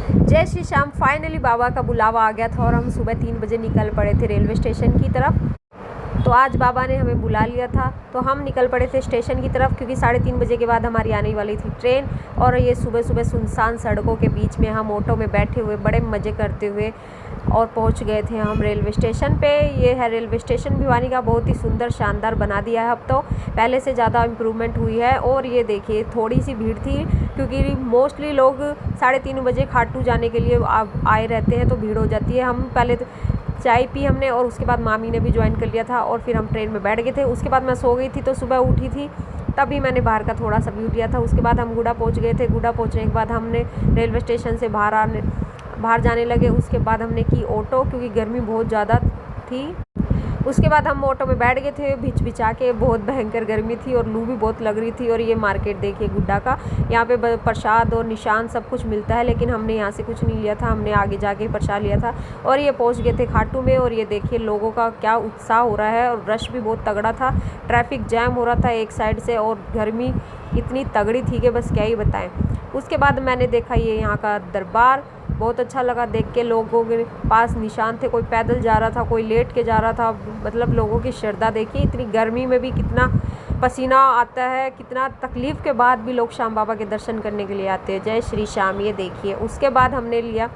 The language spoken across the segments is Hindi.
जय श्री श्याम। फाइनली बाबा का बुलावा आ गया था और हम सुबह 3 बजे निकल पड़े थे रेलवे स्टेशन की तरफ। तो आज बाबा ने हमें बुला लिया था तो हम निकल पड़े थे स्टेशन की तरफ, क्योंकि 3:30 बजे के बाद हमारी आने वाली थी ट्रेन। और ये सुबह सुबह सुनसान सड़कों के बीच में हम ऑटो में बैठे हुए बड़े मज़े करते हुए और पहुंच गए थे हम रेलवे स्टेशन पे। ये है रेलवे स्टेशन भिवानी का, बहुत ही सुंदर शानदार बना दिया है। अब तो पहले से ज़्यादा इम्प्रूवमेंट हुई है। और ये देखिए थोड़ी सी भीड़ थी, क्योंकि मोस्टली लोग 3:30 बजे खाटू जाने के लिए आए रहते हैं, तो भीड़ हो जाती है। हम पहले चाय पी हमने और उसके बाद मामी ने भी ज्वाइन कर लिया था और फिर हम ट्रेन में बैठ गए थे। उसके बाद मैं सो गई थी, तो सुबह उठी थी तभी मैंने बाहर का थोड़ा सा व्यू लिया था। उसके बाद हम गुड़ा पहुंच गए थे। गुड़ा पहुंचने के बाद हमने रेलवे स्टेशन से बाहर जाने लगे। उसके बाद हमने की ऑटो, क्योंकि गर्मी बहुत ज़्यादा थी। उसके बाद हम ऑटो में बैठ गए थे भिचा के, बहुत भयंकर गर्मी थी और लू भी बहुत लग रही थी। और ये मार्केट देखिए गुड्डा का, यहाँ पे प्रसाद और निशान सब कुछ मिलता है, लेकिन हमने यहाँ से कुछ नहीं लिया था, हमने आगे जाके प्रसाद लिया था। और ये पहुँच गए थे खाटू में। और ये देखिए लोगों का क्या उत्साह हो रहा है और रश भी बहुत तगड़ा था। ट्रैफिक जैम हो रहा था एक साइड से और गर्मी इतनी तगड़ी थी कि बस क्या ही बताएं। उसके बाद मैंने देखा ये यहाँ का दरबार, बहुत अच्छा लगा देख के। लोगों के पास निशान थे, कोई पैदल जा रहा था, कोई लेट के जा रहा था। मतलब लोगों की श्रद्धा देखिए, इतनी गर्मी में भी कितना पसीना आता है, कितना तकलीफ़ के बाद भी लोग श्याम बाबा के दर्शन करने के लिए आते हैं। जय श्री श्याम। ये देखिए उसके बाद हमने लिया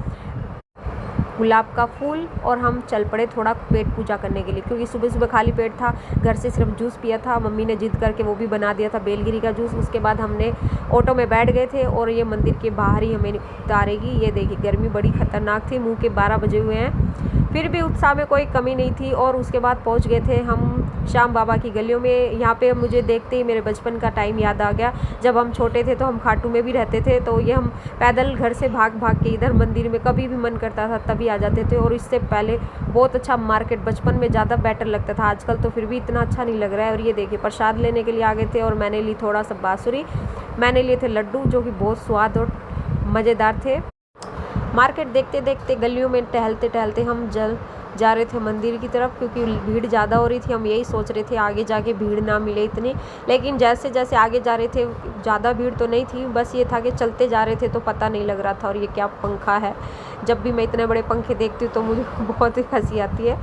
गुलाब का फूल और हम चल पड़े थोड़ा पेट पूजा करने के लिए, क्योंकि सुबह सुबह खाली पेट था। घर से सिर्फ जूस पिया था, मम्मी ने जिद करके वो भी बना दिया था बेलगिरी का जूस। उसके बाद हमने ऑटो में बैठ गए थे और ये मंदिर के बाहर ही हमें उतारेगी। ये देखिए गर्मी बड़ी ख़तरनाक थी, मुँह के 12 बजे हुए हैं, फिर भी उत्साह में कोई कमी नहीं थी। और उसके बाद पहुंच गए थे हम श्याम बाबा की गलियों में। यहाँ पे मुझे देखते ही मेरे बचपन का टाइम याद आ गया। जब हम छोटे थे तो हम खाटू में भी रहते थे, तो ये हम पैदल घर से भाग भाग के इधर मंदिर में कभी भी मन करता था तभी आ जाते थे। और इससे पहले बहुत अच्छा मार्केट बचपन में ज़्यादा बेटर लगता था, आजकल तो फिर भी इतना अच्छा नहीं लग रहा है। और ये देखिए प्रसाद लेने के लिए आ गए थे और मैंने ली थोड़ा सा बाँसुरी, मैंने लिए थे लड्डू जो कि बहुत स्वाद और मज़ेदार थे। मार्केट देखते देखते गलियों में टहलते टहलते हम जा रहे थे मंदिर की तरफ, क्योंकि भीड़ ज़्यादा हो रही थी। हम यही सोच रहे थे आगे जाके भीड़ ना मिले इतनी, लेकिन जैसे जैसे आगे जा रहे थे ज़्यादा भीड़ तो नहीं थी। बस ये था कि चलते जा रहे थे तो पता नहीं लग रहा था। और ये क्या पंखा है, जब भी मैं इतने बड़े पंखे देखती हूँ तो मुझे बहुत ही हंसी आती है।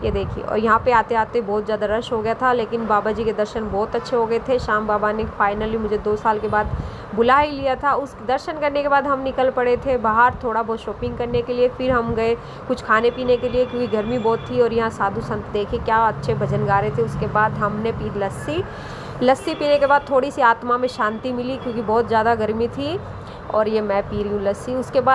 ये देखिए, और यहाँ पे आते आते बहुत ज़्यादा रश हो गया था, लेकिन बाबा जी के दर्शन बहुत अच्छे हो गए थे। श्याम बाबा ने फाइनली मुझे 2 साल के बाद बुला ही लिया था। उस दर्शन करने के बाद हम निकल पड़े थे बाहर थोड़ा बहुत शॉपिंग करने के लिए। फिर हम गए कुछ खाने पीने के लिए, क्योंकि गर्मी बहुत थी। और यहाँ साधु संत देखे क्या अच्छे भजन गा रहे थे। उसके बाद हमने पी लस्सी पीने के बाद थोड़ी सी आत्मा में शांति मिली, क्योंकि बहुत ज़्यादा गर्मी थी। और ये मैं पी रही हूँ लस्सी। उसके बाद